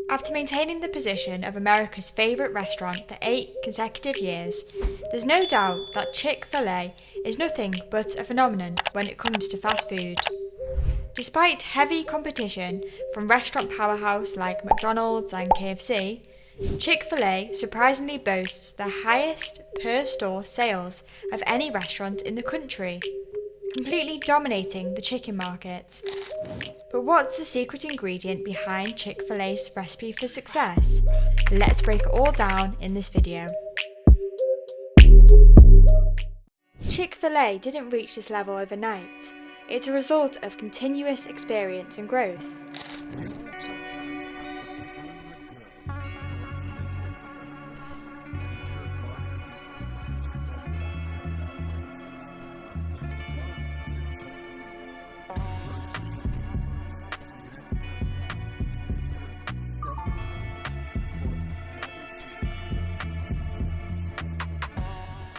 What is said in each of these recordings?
After maintaining the position of America's favourite restaurant for 8 consecutive years, there's no doubt that Chick-fil-A is nothing but a phenomenon when it comes to fast food. Despite heavy competition from restaurant powerhouses like McDonald's and KFC, Chick-fil-A surprisingly boasts the highest per-store sales of any restaurant in the country, completely dominating the chicken market. But what's the secret ingredient behind Chick-fil-A's recipe for success? Let's break it all down in this video. Chick-fil-A didn't reach this level overnight. It's a result of continuous experience and growth.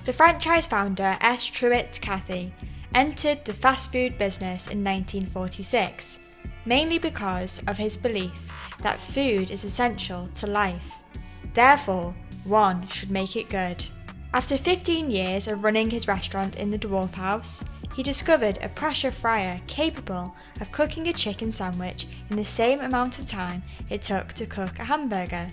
The franchise founder S. Truett Cathy entered the fast food business in 1946, mainly because of his belief that food is essential to life. Therefore, one should make it good. After 15 years of running his restaurant in the Dwarf House, he discovered a pressure fryer capable of cooking a chicken sandwich in the same amount of time it took to cook a hamburger.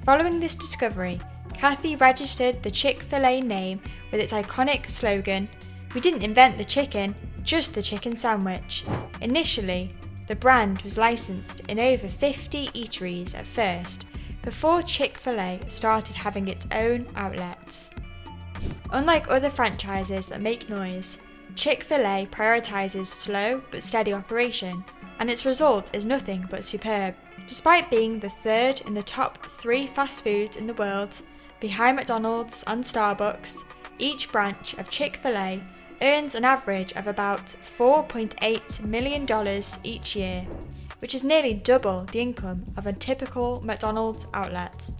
Following this discovery, Cathy registered the Chick-fil-A name with its iconic slogan, "We didn't invent the chicken, just the chicken sandwich." Initially, the brand was licensed in over 50 eateries at first, before Chick-fil-A started having its own outlets. Unlike other franchises that make noise, Chick-fil-A prioritizes slow but steady operation, and its result is nothing but superb. Despite being the third in the top 3 fast foods in the world, behind McDonald's and Starbucks, each branch of Chick-fil-A earns an average of about $4.8 million each year, which is nearly double the income of a typical McDonald's outlet.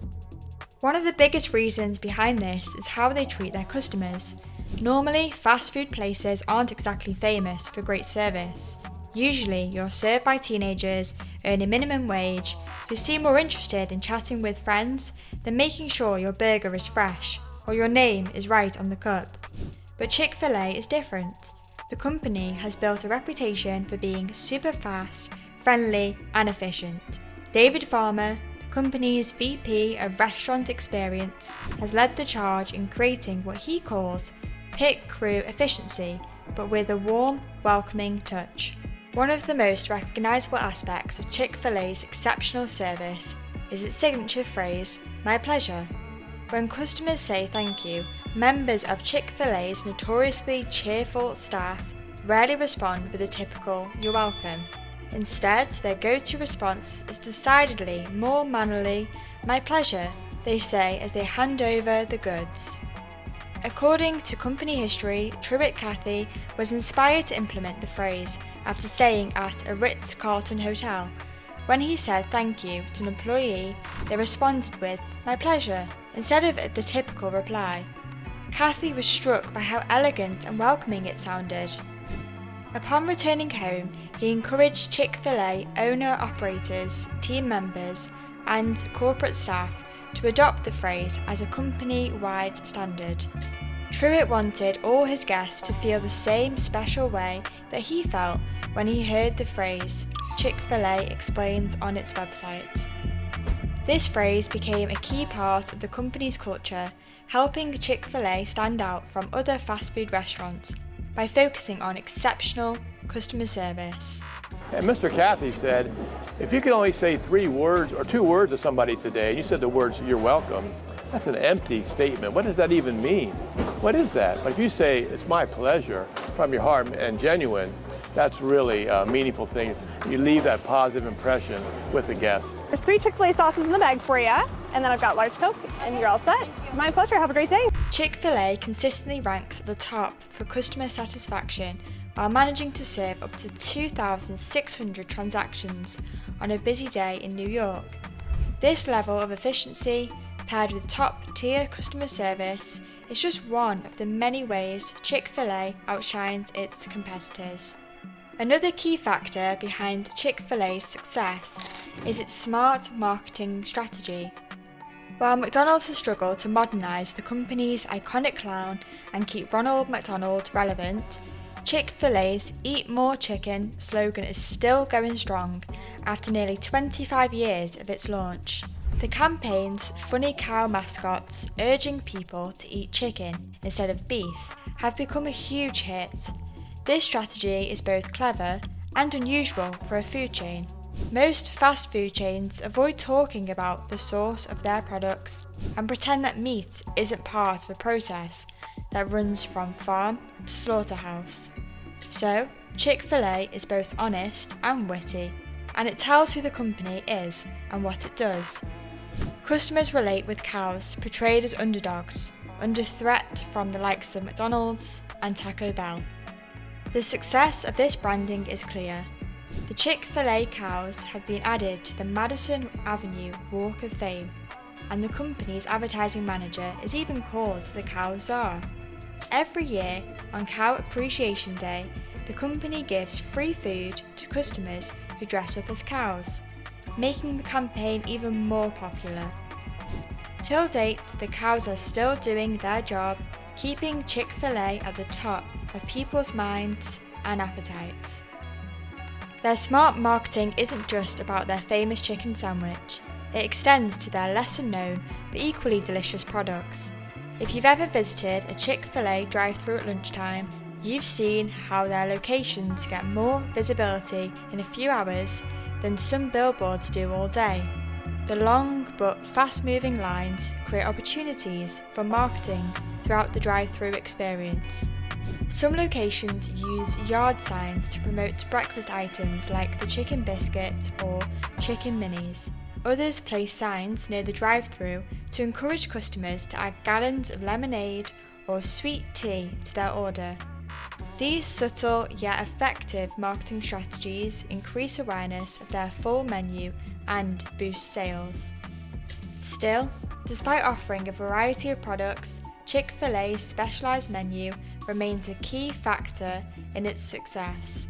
One of the biggest reasons behind this is how they treat their customers. Normally, fast food places aren't exactly famous for great service. Usually, you're served by teenagers earning minimum wage who seem more interested in chatting with friends than making sure your burger is fresh or your name is right on the cup. But Chick-fil-A is different. The company has built a reputation for being super fast, friendly, and efficient. David Farmer, the company's VP of Restaurant Experience, has led the charge in creating what he calls pit crew efficiency, but with a warm, welcoming touch. One of the most recognisable aspects of Chick-fil-A's exceptional service is its signature phrase, "My pleasure." When customers say thank you, members of Chick-fil-A's notoriously cheerful staff rarely respond with a typical "you're welcome." Instead, their go-to response is decidedly more mannerly, "My pleasure," they say as they hand over the goods. According to company history, Truett Cathy was inspired to implement the phrase after staying at a Ritz-Carlton hotel. When he said thank you to an employee, they responded with, "My pleasure," instead of the typical reply. Cathy was struck by how elegant and welcoming it sounded. Upon returning home, he encouraged Chick-fil-A owner-operators, team members, and corporate staff to adopt the phrase as a company-wide standard. Truett wanted all his guests to feel the same special way that he felt when he heard the phrase, Chick-fil-A explains on its website. This phrase became a key part of the company's culture, helping Chick-fil-A stand out from other fast food restaurants by focusing on exceptional customer service. And Mr. Cathy said, if you could only say 3 words or 2 words to somebody today, and you said the words, "You're welcome," that's an empty statement. What does that even mean? What is that? But if you say, "It's my pleasure," from your heart and genuine, that's really a meaningful thing. You leave that positive impression with the guest. There's 3 Chick-fil-A sauces in the bag for you, and then I've got large Coke, and you're all set. My pleasure, have a great day. Chick-fil-A consistently ranks at the top for customer satisfaction while managing to serve up to 2,600 transactions on a busy day in New York. This level of efficiency, paired with top-tier customer service, is just one of the many ways Chick-fil-A outshines its competitors. Another key factor behind Chick-fil-A's success is its smart marketing strategy. While McDonald's has struggled to modernise the company's iconic clown and keep Ronald McDonald relevant, Chick-fil-A's Eat More Chicken slogan is still going strong after nearly 25 years of its launch. The campaign's funny cow mascots urging people to eat chicken instead of beef have become a huge hit. This strategy is both clever and unusual for a food chain. Most fast food chains avoid talking about the source of their products and pretend that meat isn't part of a process that runs from farm to slaughterhouse. So, Chick-fil-A is both honest and witty, and it tells who the company is and what it does. Customers relate with cows portrayed as underdogs, under threat from the likes of McDonald's and Taco Bell. The success of this branding is clear. The Chick-fil-A cows have been added to the Madison Avenue Walk of Fame, and the company's advertising manager is even called the Cow Czar. Every year, on Cow Appreciation Day, the company gives free food to customers who dress up as cows, making the campaign even more popular. Till date, the cows are still doing their job, keeping Chick-fil-A at the top of people's minds and appetites. Their smart marketing isn't just about their famous chicken sandwich, it extends to their lesser known but equally delicious products. If you've ever visited a Chick-fil-A drive-thru at lunchtime, you've seen how their locations get more visibility in a few hours than some billboards do all day. The long but fast-moving lines create opportunities for marketing throughout the drive-thru experience. Some locations use yard signs to promote breakfast items like the chicken biscuit or chicken minis. Others place signs near the drive-thru to encourage customers to add gallons of lemonade or sweet tea to their order. These subtle yet effective marketing strategies increase awareness of their full menu and boost sales. Still, despite offering a variety of products, Chick-fil-A's specialised menu remains a key factor in its success.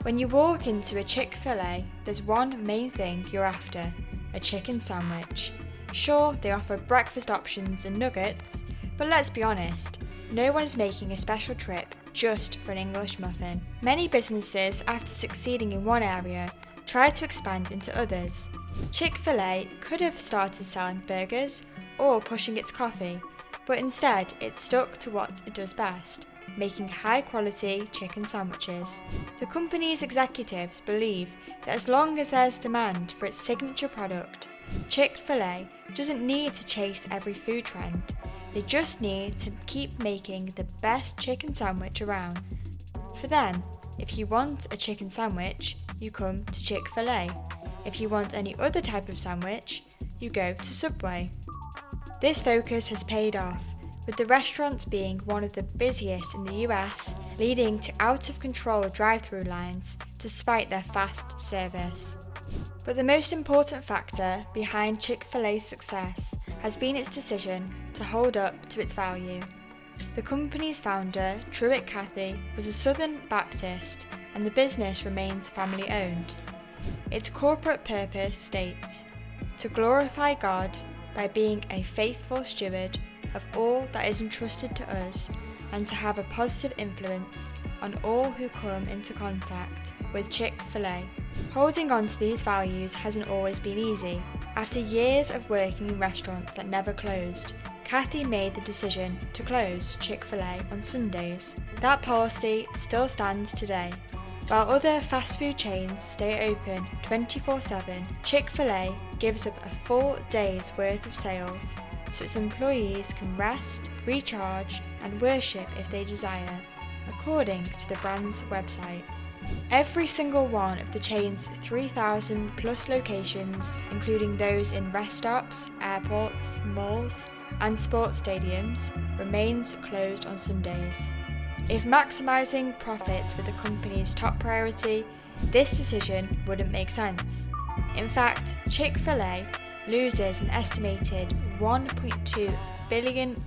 When you walk into a Chick-fil-A, there's one main thing you're after: a chicken sandwich. Sure, they offer breakfast options and nuggets, but let's be honest, no one is making a special trip just for an English muffin. Many businesses, after succeeding in one area, try to expand into others. Chick-fil-A could have started selling burgers or pushing its coffee, but instead it stuck to what it does best: making high-quality chicken sandwiches. The company's executives believe that as long as there's demand for its signature product, Chick-fil-A doesn't need to chase every food trend. They just need to keep making the best chicken sandwich around. For them, if you want a chicken sandwich, you come to Chick-fil-A. If you want any other type of sandwich, you go to Subway. This focus has paid off, with the restaurants being one of the busiest in the US, leading to out-of-control drive-thru lines despite their fast service. But the most important factor behind Chick-fil-A's success has been its decision to hold up to its value. The company's founder, Truett Cathy, was a Southern Baptist, and the business remains family-owned. Its corporate purpose states, "To glorify God by being a faithful steward of all that is entrusted to us, and to have a positive influence on all who come into contact with Chick-fil-A." Holding on to these values hasn't always been easy. After years of working in restaurants that never closed, Cathy made the decision to close Chick-fil-A on Sundays. That policy still stands today. While other fast food chains stay open 24/7, Chick-fil-A gives up a full day's worth of sales so its employees can rest, recharge, and worship if they desire, according to the brand's website. Every single one of the chain's 3,000 plus locations, including those in rest stops, airports, malls, and sports stadiums, remains closed on Sundays. If maximising profits were the company's top priority, this decision wouldn't make sense. In fact, Chick-fil-A loses an estimated $1.2 billion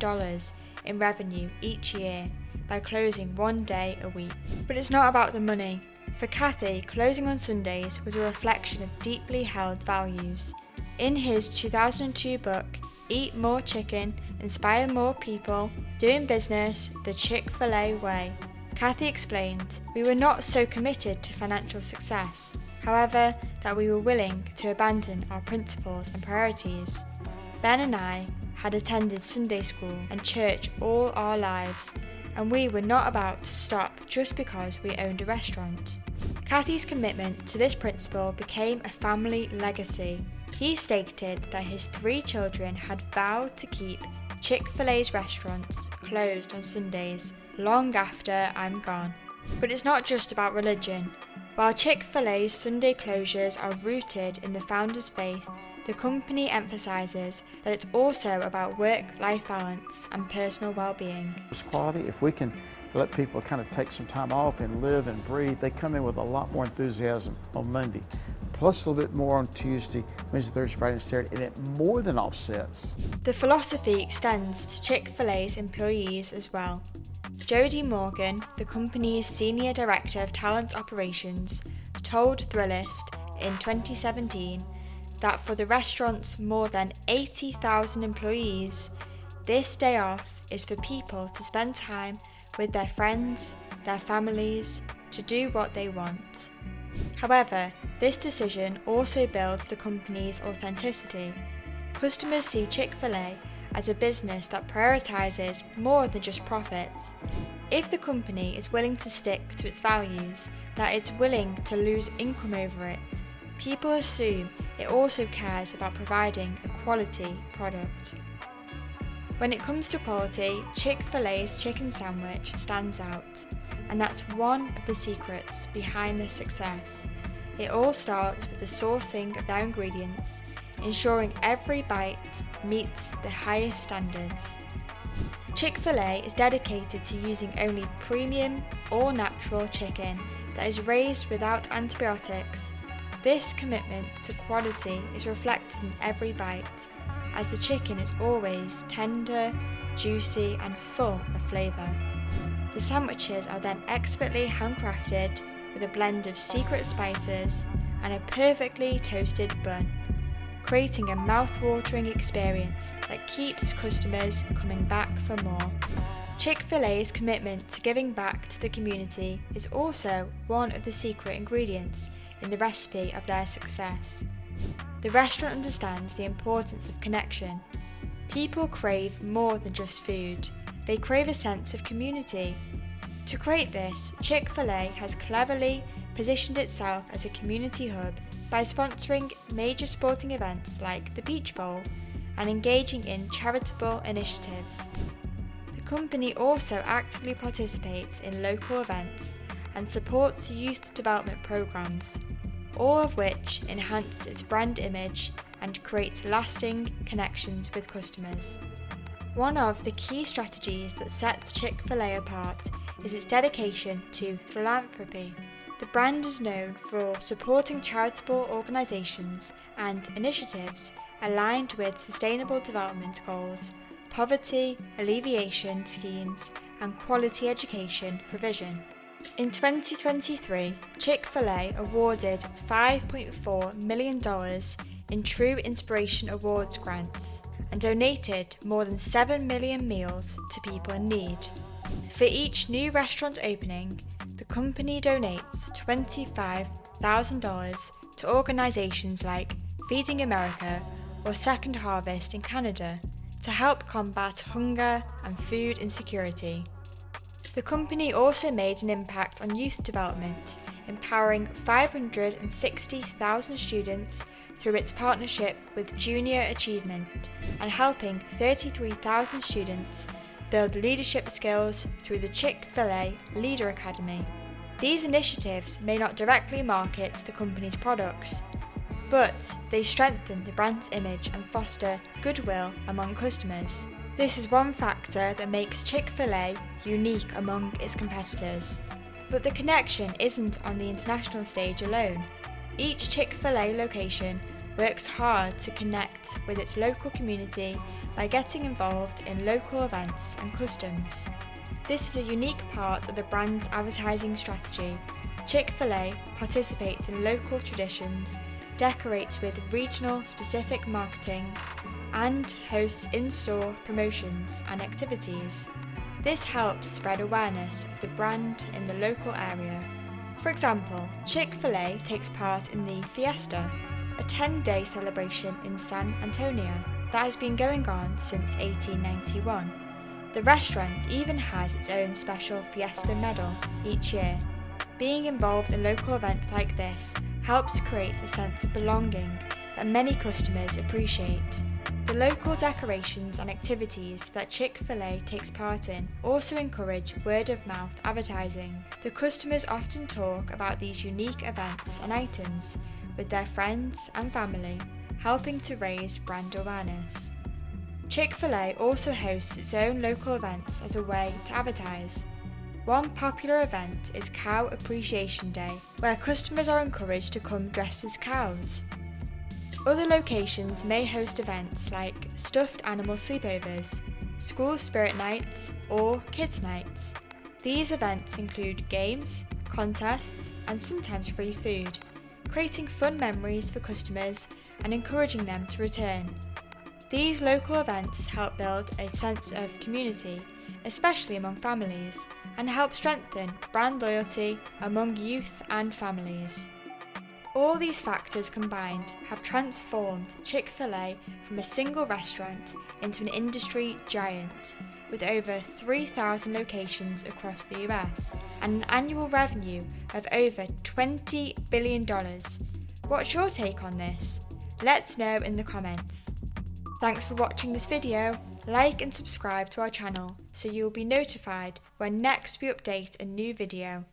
in revenue each year, by closing one day a week. But it's not about the money. For Kathy, closing on Sundays was a reflection of deeply held values. In his 2002 book, Eat More Chicken, Inspire More People, Doing Business the Chick-fil-A Way, Kathy explained, "We were not so committed to financial success, however, that we were willing to abandon our principles and priorities. Ben and I had attended Sunday school and church all our lives, and we were not about to stop just because we owned a restaurant." Kathy's commitment to this principle became a family legacy. He stated that his 3 children had vowed to keep Chick-fil-A's restaurants closed on Sundays long after I'm gone. But it's not just about religion. While Chick-fil-A's Sunday closures are rooted in the founder's faith, the company emphasizes that it's also about work-life balance and personal well-being. Quality, if we can let people kind of take some time off and live and breathe, they come in with a lot more enthusiasm on Monday. Plus a little bit more on Tuesday, Wednesday, Thursday, Friday, and Saturday, and it more than offsets. The philosophy extends to Chick-fil-A's employees as well. Jody Morgan, the company's Senior Director of Talent Operations, told Thrillist in 2017 that for the restaurant's more than 80,000 employees, this day off is for people to spend time with their friends, their families, to do what they want. However, this decision also builds the company's authenticity. Customers see Chick-fil-A as a business that prioritizes more than just profits. If the company is willing to stick to its values, that it's willing to lose income over it, people assume it also cares about providing a quality product. When it comes to quality, Chick-fil-A's chicken sandwich stands out, and that's one of the secrets behind their success. It all starts with the sourcing of their ingredients, ensuring every bite meets the highest standards. Chick-fil-A is dedicated to using only premium, all-natural chicken that is raised without antibiotics. This commitment to quality is reflected in every bite, as the chicken is always tender, juicy, and full of flavour. The sandwiches are then expertly handcrafted with a blend of secret spices and a perfectly toasted bun, creating a mouth-watering experience that keeps customers coming back for more. Chick-fil-A's commitment to giving back to the community is also one of the secret ingredients in the recipe of their success. The restaurant understands the importance of connection. People crave more than just food. They crave a sense of community. To create this, Chick-fil-A has cleverly positioned itself as a community hub by sponsoring major sporting events like the Peach Bowl and engaging in charitable initiatives. The company also actively participates in local events and supports youth development programs, all of which enhance its brand image and create lasting connections with customers. One of the key strategies that sets Chick-fil-A apart is its dedication to philanthropy. The brand is known for supporting charitable organisations and initiatives aligned with sustainable development goals, poverty alleviation schemes, and quality education provision. In 2023, Chick-fil-A awarded $5.4 million in True Inspiration Awards grants and donated more than 7 million meals to people in need. For each new restaurant opening, the company donates $25,000 to organisations like Feeding America or Second Harvest in Canada to help combat hunger and food insecurity. The company also made an impact on youth development, empowering 560,000 students through its partnership with Junior Achievement and helping 33,000 students build leadership skills through the Chick-fil-A Leader Academy. These initiatives may not directly market the company's products, but they strengthen the brand's image and foster goodwill among customers. This is one factor that makes Chick-fil-A unique among its competitors. But the connection isn't on the international stage alone. Each Chick-fil-A location works hard to connect with its local community by getting involved in local events and customs. This is a unique part of the brand's advertising strategy. Chick-fil-A participates in local traditions, decorates with regional specific marketing, and hosts in-store promotions and activities. This helps spread awareness of the brand in the local area. For example, Chick-fil-A takes part in the Fiesta, a 10-day celebration in San Antonio that has been going on since 1891. The restaurant even has its own special Fiesta medal each year. Being involved in local events like this helps create a sense of belonging that many customers appreciate. The local decorations and activities that Chick-fil-A takes part in also encourage word-of-mouth advertising. The customers often talk about these unique events and items with their friends and family, helping to raise brand awareness. Chick-fil-A also hosts its own local events as a way to advertise. One popular event is Cow Appreciation Day, where customers are encouraged to come dressed as cows. Other locations may host events like stuffed animal sleepovers, school spirit nights, or kids' nights. These events include games, contests, and sometimes free food, creating fun memories for customers and encouraging them to return. These local events help build a sense of community, especially among families, and help strengthen brand loyalty among youth and families. All these factors combined have transformed Chick-fil-A from a single restaurant into an industry giant, with over 3,000 locations across the US and an annual revenue of over $20 billion. What's your take on this? Let's know in the comments. Thanks for watching this video. Like and subscribe to our channel so you'll be notified when next we update a new video.